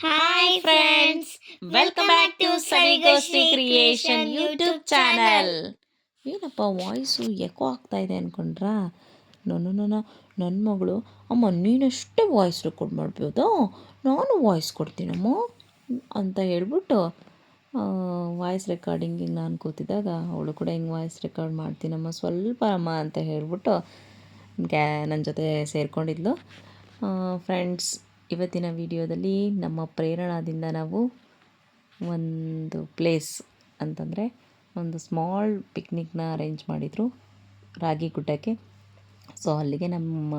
Hi friends, welcome back to Savigoshthi creation YouTube channel. ಏನಪ್ಪ voice echo ಆಗ್ತಾ ಇದೆ ಅಂದ್ಕೊಂಡ್ರಾ? ನನ್ನ ಮಗಳು ಅಮ್ಮ ನೀನಷ್ಟೇ ವಾಯ್ಸ್ ರೆಕಾರ್ಡ್ ಮಾಡ್ಬೋದಾ, ನಾನು ವಾಯ್ಸ್ ಕೊಡ್ತೀನಮ್ಮ ಅಂತ ಹೇಳ್ಬಿಟ್ಟು ವಾಯ್ಸ್ ರೆಕಾರ್ಡಿಂಗಿಗೆ ನಾನು ಕೂತಿದ್ದಾಗ ಅವಳು ಕೂಡ ಹಿಂಗೆ ವಾಯ್ಸ್ ರೆಕಾರ್ಡ್ ಮಾಡ್ತೀನಮ್ಮ ಸ್ವಲ್ಪ ಅಮ್ಮ ಅಂತ ಹೇಳ್ಬಿಟ್ಟು ನನ್ನ ಜೊತೆ ಸೇರಿಕೊಂಡಿದ್ಲು. ಫ್ರೆಂಡ್ಸ್, ಇವತ್ತಿನ ವಿಡಿಯೋದಲ್ಲಿ ನಮ್ಮ ಪ್ರೇರಣಾದಿಂದ ನಾವು ಒಂದು ಪ್ಲೇಸ್ ಅಂತಂದರೆ ಒಂದು ಸ್ಮಾಲ್ ಪಿಕ್ನಿಕ್ನ ಅರೇಂಜ್ ಮಾಡಿದರು ರಾಗಿಗುಡ್ಡಕ್ಕೆ. ಸೊ ಅಲ್ಲಿಗೆ ನಮ್ಮ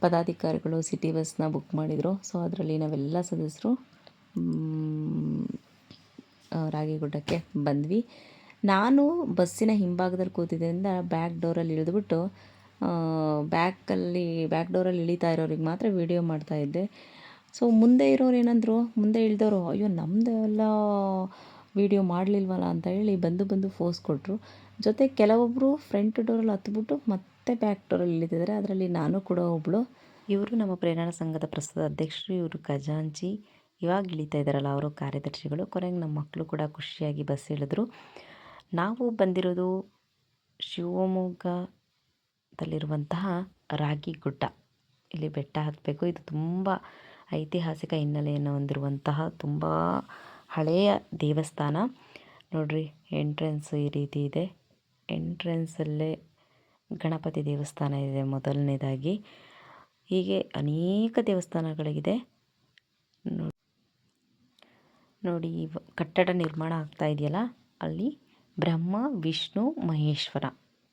ಪದಾಧಿಕಾರಿಗಳು ಸಿಟಿ ಬಸ್ನ ಬುಕ್ ಮಾಡಿದರು. ಸೊ ಅದರಲ್ಲಿ ನಾವೆಲ್ಲ ಸದಸ್ಯರು ರಾಗಿಗುಡ್ಡಕ್ಕೆ ಬಂದ್ವಿ. ನಾನು ಬಸ್ಸಿನ ಹಿಂಭಾಗದಲ್ಲಿ ಕೂತಿದ್ದರಿಂದ ಬ್ಯಾಕ್ ಡೋರಲ್ಲಿ ಇಳಿದ್ಬಿಟ್ಟು ಬ್ಯಾಕ್ ಡೋರಲ್ಲಿ ಇಳಿತಾ ಇರೋರಿಗೆ ಮಾತ್ರ ವೀಡಿಯೋ ಮಾಡ್ತಾಯಿದ್ದೆ. ಸೊ ಮುಂದೆ ಇರೋರು ಏನಂದರು, ಮುಂದೆ ಇಳಿದವರು ಅಯ್ಯೋ ನಮ್ಮದೆಲ್ಲ ವೀಡಿಯೋ ಮಾಡಲಿಲ್ವಲ್ಲ ಅಂತ ಹೇಳಿ ಬಂದು ಫೋರ್ಸ್ ಕೊಟ್ಟರು. ಜೊತೆ ಕೆಲವೊಬ್ಬರು ಫ್ರಂಟ್ ಡೋರಲ್ಲಿ ಹತ್ಬಿಟ್ಟು ಮತ್ತೆ ಬ್ಯಾಕ್ ಡೋರಲ್ಲಿ ಇಳಿತಿದ್ದಾರೆ. ಅದರಲ್ಲಿ ನಾನು ಕೂಡ ಒಬ್ಬಳು. ಇವರು ನಮ್ಮ ಪ್ರೇರಣಾ ಸಂಘದ ಪ್ರಸ್ತುತ ಅಧ್ಯಕ್ಷರು, ಇವರು ಖಜಾಂಚಿ. ಇವಾಗ ಇಳಿತಾ ಇದ್ದಾರಲ್ಲ ಅವರು ಕಾರ್ಯದರ್ಶಿಗಳು. ಕೊನೆಗೆ ನಮ್ಮ ಮಕ್ಕಳು ಕೂಡ ಖುಷಿಯಾಗಿ ಬಸ್ ಇಳಿದ್ರು. ನಾವು ಬಂದಿರೋದು ಶಿವಮೊಗ್ಗದಲ್ಲಿರುವಂತಹ ರಾಗಿಗುಡ್ಡ. ಇಲ್ಲಿ ಬೆಟ್ಟ ಹತ್ತಬೇಕು. ಇದು ತುಂಬ ಐತಿಹಾಸಿಕ ಹಿನ್ನೆಲೆಯನ್ನು ಹೊಂದಿರುವಂತಹ ತುಂಬ ಹಳೆಯ ದೇವಸ್ಥಾನ. ನೋಡ್ರಿ, ಎಂಟ್ರೆನ್ಸ್ ಈ ರೀತಿ ಇದೆ. ಎಂಟ್ರೆನ್ಸಲ್ಲೇ ಗಣಪತಿ ದೇವಸ್ಥಾನ ಇದೆ ಮೊದಲನೇದಾಗಿ. ಹೀಗೆ ಅನೇಕ ದೇವಸ್ಥಾನಗಳಿಗಿದೆ. ನೋಡಿ, ಕಟ್ಟಡ ನಿರ್ಮಾಣ ಆಗ್ತಾ ಇದೆಯಲ್ಲ, ಅಲ್ಲಿ ಬ್ರಹ್ಮ, ವಿಷ್ಣು, ಮಹೇಶ್ವರ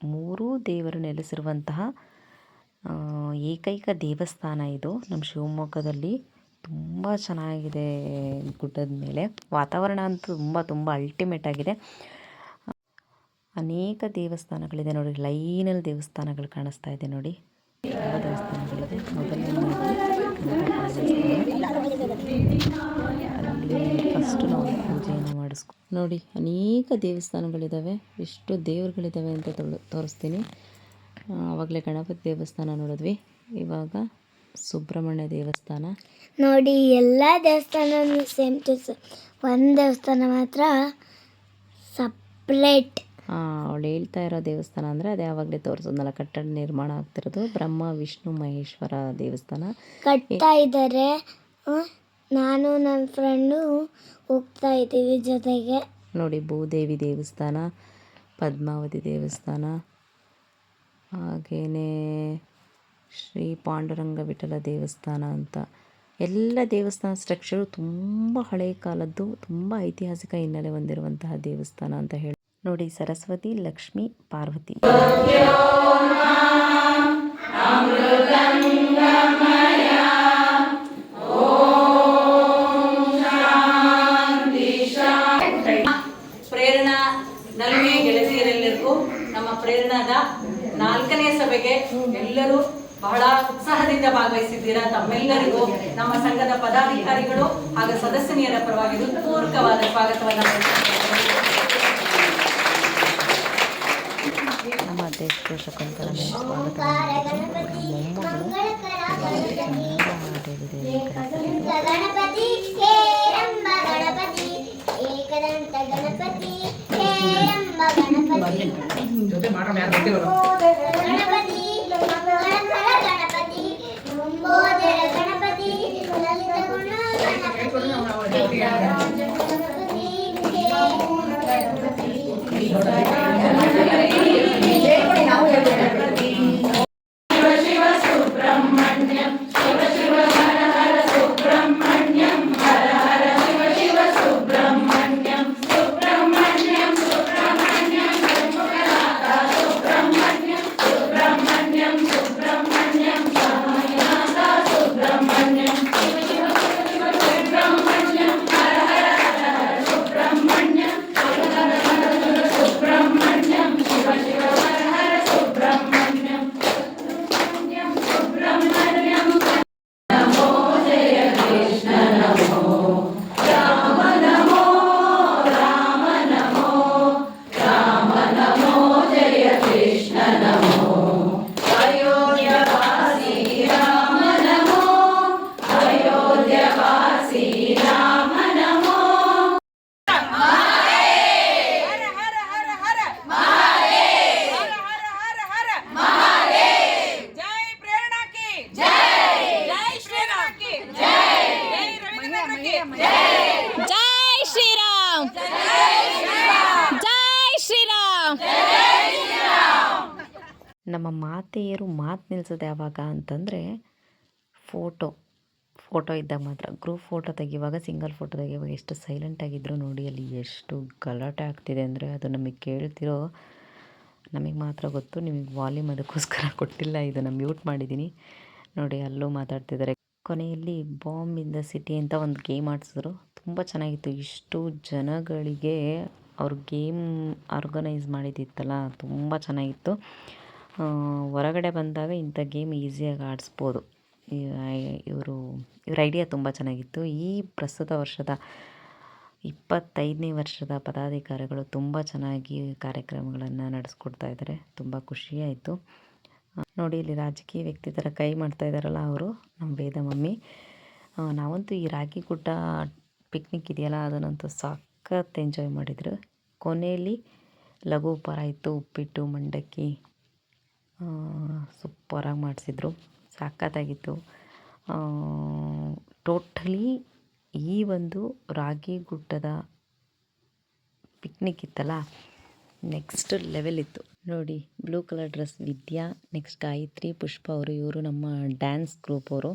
ಮೂರೂ ದೇವರು ನೆಲೆಸಿರುವಂತಹ ಏಕೈಕ ದೇವಸ್ಥಾನ ಇದು ನಮ್ಮ ಶಿವಮೊಗ್ಗದಲ್ಲಿ. ತುಂಬ ಚೆನ್ನಾಗಿದೆ. ಗುಡ್ಡದ ಮೇಲೆ ವಾತಾವರಣ ಅಂತೂ ತುಂಬ ಅಲ್ಟಿಮೇಟ್ ಆಗಿದೆ. ಅನೇಕ ದೇವಸ್ಥಾನಗಳಿದೆ ನೋಡಿ. ಲೈನಲ್ಲಿ ದೇವಸ್ಥಾನಗಳು ಕಾಣಿಸ್ತಾ ಇದೆ ನೋಡಿ. ತುಂಬ ದೇವಸ್ಥಾನಗಳಿದೆ. ಅಲ್ಲಿ ಫಸ್ಟು ನಾವು ಪೂಜೆಯನ್ನು ನೋಡಿ, ಅನೇಕ ದೇವಸ್ಥಾನಗಳಿದ್ದಾವೆ. ಎಷ್ಟು ದೇವರುಗಳಿದ್ದಾವೆ ಅಂತ ತೋರಿಸ್ತೀನಿ. ಆವಾಗಲೇ ಗಣಪತಿ ದೇವಸ್ಥಾನ ನೋಡಿದ್ವಿ, ಇವಾಗ ಸುಬ್ರಹ್ಮಣ್ಯ ದೇವಸ್ಥಾನ. ನೋಡಿ, ಎಲ್ಲ ದೇವಸ್ಥಾನನೂ ಸೇಮ್ ಟು ಸೇಮ್. ಒಂದು ದೇವಸ್ಥಾನ ಮಾತ್ರ ಸಪ್ರೇಟ್. ಅವಳು ಹೇಳ್ತಾ ಇರೋ ದೇವಸ್ಥಾನ ಅಂದರೆ ಅದೇ ಆವಾಗಲೇ ತೋರಿಸೋದ್ನಲ್ಲ, ಕಟ್ಟಡ ನಿರ್ಮಾಣ ಆಗ್ತಿರೋದು ಬ್ರಹ್ಮ, ವಿಷ್ಣು, ಮಹೇಶ್ವರ ದೇವಸ್ಥಾನ ಕಟ್ತಾ ಇದ್ದಾರೆ. ನಾನು ನನ್ನ ಫ್ರೆಂಡು ಹೋಗ್ತಾ ಇದ್ದೀವಿ ಜೊತೆಗೆ. ನೋಡಿ, ಭೂದೇವಿ ದೇವಸ್ಥಾನ, ಪದ್ಮಾವತಿ ದೇವಸ್ಥಾನ, ಹಾಗೆಯೇ ಶ್ರೀ ಪಾಂಡುರಂಗ ವಿಠಲ ದೇವಸ್ಥಾನ ಅಂತ ಎಲ್ಲ ದೇವಸ್ಥಾನ ಸ್ಟ್ರಕ್ಚರು ತುಂಬ ಹಳೆಯ ಕಾಲದ್ದು, ತುಂಬ ಐತಿಹಾಸಿಕ ಹಿನ್ನೆಲೆ ಹೊಂದಿರುವಂತಹ ದೇವಸ್ಥಾನ ಅಂತ ಹೇಳಿ. ನೋಡಿ, ಸರಸ್ವತಿ, ಲಕ್ಷ್ಮಿ, ಪಾರ್ವತಿ. ಪ್ರೇರಣಾ ನಲ್ಮೆ ಗೆಳತಿಯರೆಲ್ಲರಿಗೂ ನಮ್ಮ ಪ್ರೇರಣಾದ 4ನೇ ಸಭೆಗೆ ಎಲ್ಲರೂ ಬಹಳ ಉತ್ಸಾಹದಿಂದ ಭಾಗವಹಿಸಿದ್ದೀರಾ. ತಮ್ಮೆಲ್ಲರಿಗೂ ನಮ್ಮ ಸಂಘದ ಪದಾಧಿಕಾರಿಗಳು ಹಾಗೂ ಸದಸ್ಯನಿಯರ ಪರವಾಗಿ ಹೃತ್ಪೂರ್ವಕವಾದ ಸ್ವಾಗತವನ್ನು. ನಮ್ಮ ಅಧ್ಯಕ್ಷರು ಶಕುಂತಲ ಸ್ವಾಗತ. ಜೊತೆ ಮಾತ್ರ ಯಾರು ಗೊತ್ತಿಲ್ಲ. ಜೈ ಶ್ರೀರಾಮ್, ಜೈ ಶ್ರೀರಾಮ್. ನಮ್ಮ ಮಾತೆಯರು ಮಾತು ನಿಲ್ಸೋದು ಯಾವಾಗ ಅಂತಂದರೆ ಫೋಟೋ ಇದ್ದಾಗ ಮಾತ್ರ. ಗ್ರೂಪ್ ಫೋಟೋ ತೆಗಿಯುವಾಗ, ಸಿಂಗಲ್ ಫೋಟೋ ತೆಗಿಯುವಾಗ ಎಷ್ಟು ಸೈಲೆಂಟಾಗಿದ್ದರು ನೋಡಿ. ಅಲ್ಲಿ ಎಷ್ಟು ಗಲಾಟೆ ಆಗ್ತಿದೆ ಅಂದರೆ ಅದು ನಮಗೆ ಕೇಳ್ತಿರೋ ನಮಗೆ ಮಾತ್ರ ಗೊತ್ತು. ನಿಮಗೆ ವಾಲ್ಯೂಮ್ ಅದಕ್ಕೋಸ್ಕರ ಕೊಟ್ಟಿಲ್ಲ, ಇದನ್ನು ಮ್ಯೂಟ್ ಮಾಡಿದ್ದೀನಿ ನೋಡಿ. ಅಲ್ಲೂ ಮಾತಾಡ್ತಿದ್ದಾರೆ. ಕೊನೆಯಲ್ಲಿ ಬಾಂಬ್ ಇನ್ ದ ಸಿಟಿ ಅಂತ ಒಂದು ಗೇಮ್ ಆಡಿಸಿದ್ರು. ತುಂಬ ಚೆನ್ನಾಗಿತ್ತು. ಇಷ್ಟು ಜನಗಳಿಗೆ ಅವ್ರ ಗೇಮ್ ಆರ್ಗನೈಸ್ ಮಾಡಿದ್ದಿತ್ತಲ್ಲ, ತುಂಬ ಚೆನ್ನಾಗಿತ್ತು. ಹೊರಗಡೆ ಬಂದಾಗ ಇಂಥ ಗೇಮ್ ಈಸಿಯಾಗಿ ಆಡಿಸ್ಬೋದು. ಇವ್ರ ಐಡಿಯಾ ತುಂಬ ಚೆನ್ನಾಗಿತ್ತು. ಈ ಪ್ರಸ್ತುತ ವರ್ಷದ 25ನೇ ವರ್ಷದ ಪದಾಧಿಕಾರಿಗಳು ತುಂಬ ಚೆನ್ನಾಗಿ ಕಾರ್ಯಕ್ರಮಗಳನ್ನು ನಡೆಸ್ಕೊಡ್ತಾ ಇದ್ದಾರೆ. ತುಂಬ ಖುಷಿಯಾಯಿತು ನೋಡಿ. ಇಲ್ಲಿ ರಾಜಕೀಯ ವ್ಯಕ್ತಿ ಥರ ಕೈ ಮಾಡ್ತಾ ಇದ್ದಾರಲ್ಲ, ಅವರು ನಮ್ಮ ವೇದ ಮಮ್ಮಿ. ನಾವಂತೂ ಈ ರಾಗಿಗುಡ್ಡ ಪಿಕ್ನಿಕ್ ಇದೆಯಲ್ಲ, ಅದನ್ನಂತೂ ಸಖತ್ ಎಂಜಾಯ್ ಮಾಡಿದ್ರು. ಕೊನೆಯಲ್ಲಿ ಲಘು ಉಪಹಾರ ಇತ್ತು. ಉಪ್ಪಿಟ್ಟು, ಮಂಡಕ್ಕಿ ಸೂಪರಾಗಿ ಮಾಡಿಸಿದ್ರು. ಸಖತ್ತಾಗಿತ್ತು. ಟೋಟಲಿ ಈ ಒಂದು ರಾಗಿಗುಡ್ಡದ ಪಿಕ್ನಿಕ್ ಇತ್ತಲ್ಲ, ನೆಕ್ಸ್ಟ್ ಲೆವೆಲ್ ಇತ್ತು ನೋಡಿ. ಬ್ಲೂ ಕಲರ್ ಡ್ರೆಸ್ ವಿದ್ಯಾ, ನೆಕ್ಸ್ಟ್ ಗಾಯತ್ರಿ, ಪುಷ್ಪ ಇವರು ನಮ್ಮ ಡ್ಯಾನ್ಸ್ ಗ್ರೂಪ್ ಅವರು.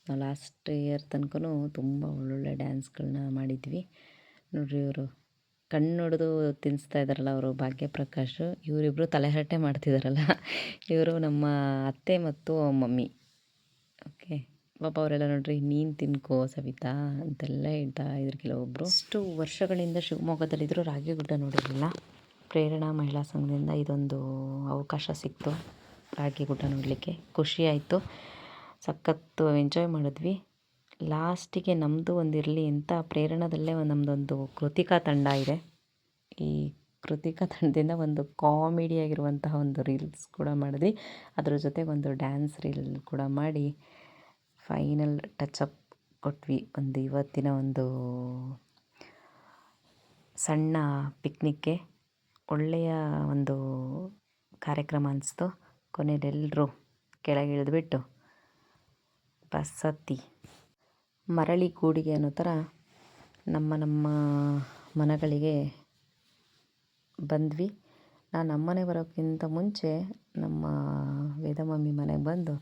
ನಾವು ಲಾಸ್ಟ್ ಇಯರ್ ತನಕ ತುಂಬ ಒಳ್ಳೊಳ್ಳೆ ಡ್ಯಾನ್ಸ್ಗಳನ್ನ ಮಾಡಿದ್ವಿ ನೋಡಿರಿ. ಇವರು ಕಣ್ಣೊಡೆದು ತಿನ್ನಿಸ್ತಾ ಇದ್ದಾರಲ್ಲ, ಅವರು ಭಾಗ್ಯಪ್ರಕಾಶ್. ಇವರಿಬ್ಬರು ತಲೆಹರಟೆ ಮಾಡ್ತಿದ್ದಾರಲ್ಲ, ಇವರು ನಮ್ಮ ಅತ್ತೆ ಮತ್ತು ಮಮ್ಮಿ. ಓಕೆ ಪಾಪ ಅವರೆಲ್ಲ ನೋಡ್ರಿ, ನೀನು ತಿನ್ಕೋ ಸವಿತಾ ಅಂತೆಲ್ಲ ಹೇಳ್ತಾ ಇದ್ರು ಕೆಲವೊಬ್ಬರು. ಇಷ್ಟು ವರ್ಷಗಳಿಂದ ಶಿವಮೊಗ್ಗದಲ್ಲಿದ್ದರೂ ರಾಗಿಗುಡ್ಡ ನೋಡಿರಲಿಲ್ಲ. ಪ್ರೇರಣಾ ಮಹಿಳಾ ಸಂಘದಿಂದ ಇದೊಂದು ಅವಕಾಶ ಸಿಕ್ತು ರಾಗಿಗುಡ್ಡ ನೋಡಲಿಕ್ಕೆ. ಖುಷಿಯಾಯಿತು, ಸಖತ್ತು ಎಂಜಾಯ್ ಮಾಡಿದ್ವಿ. ಲಾಸ್ಟಿಗೆ ನಮ್ಮದು ಒಂದಿರಲಿ ಅಂತ ಪ್ರೇರಣದಲ್ಲೇ ನಮ್ಮದೊಂದು ಕೃತಿಕಾ ತಂಡ ಇದೆ. ಈ ಕೃತಿಕಾ ತಂಡದಿಂದ ಒಂದು ಕಾಮಿಡಿಯಾಗಿರುವಂತಹ ಒಂದು ರೀಲ್ಸ್ ಕೂಡ ಮಾಡಿದ್ವಿ. ಅದ್ರ ಜೊತೆಗೆ ಒಂದು ಡ್ಯಾನ್ಸ್ ರೀಲ್ ಕೂಡ ಮಾಡಿ ಫೈನಲ್ ಟಚಪ್ ಕೊಟ್ವಿ. ಇವತ್ತಿನ ಒಂದು ಸಣ್ಣ ಪಿಕ್ನಿಕ್ಗೆ ಒಳ್ಳೆಯ ಒಂದು ಕಾರ್ಯಕ್ರಮ ಅನಿಸ್ತು. ಕೊನೆಯಲ್ಲಿ ಎಲ್ಲರೂ ಕೆಳಗೆ ಇಳಿದ್ಬಿಟ್ಟು ಬಸ್ ಹತ್ತಿ ಮರಳಿ ಗೂಡಿಗೆ ಅನ್ನೋ ಥರ ನಮ್ಮ ಮನೆಗಳಿಗೆ ಬಂದ್ವಿ. ನಾನು ನಮ್ಮನೆ ಬರೋಕ್ಕಿಂತ ಮುಂಚೆ ನಮ್ಮ ವೇದ ಮಮ್ಮಿ ಮನೆಗೆ ಬಂದು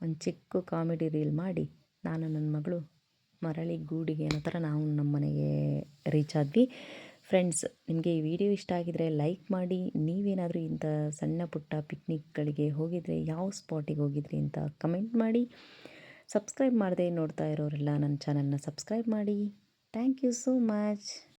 ಒಂದು ಚಿಕ್ಕ ಕಾಮಿಡಿ ರೀಲ್ ಮಾಡಿ ನಾನು ನನ್ನ ಮಗಳು ಮರಳಿ ಗೂಡಿಗೆ ಅನ್ನೋ ಥರ ನಾವು ನಮ್ಮ ಮನೆಗೆ ರೀಚ್ ಆದ್ವಿ. ಫ್ರೆಂಡ್ಸ್, ನಿಮಗೆ ಈ ವಿಡಿಯೋ ಇಷ್ಟ ಆಗಿದರೆ ಲೈಕ್ ಮಾಡಿ. ನೀವೇನಾದರೂ ಇಂಥ ಸಣ್ಣ ಪುಟ್ಟ ಪಿಕ್ನಿಕ್ಗಳಿಗೆ ಹೋಗಿದರೆ ಯಾವ ಸ್ಪಾಟಿಗೆ ಹೋಗಿದ್ರಿ ಅಂತ ಕಮೆಂಟ್ ಮಾಡಿ. ಸಬ್ಸ್ಕ್ರೈಬ್ ಮಾಡದೆ ನೋಡ್ತಾ ಇರೋರೆಲ್ಲ ನನ್ನ ಚಾನಲ್ನ ಸಬ್ಸ್ಕ್ರೈಬ್ ಮಾಡಿ. Thank you so much.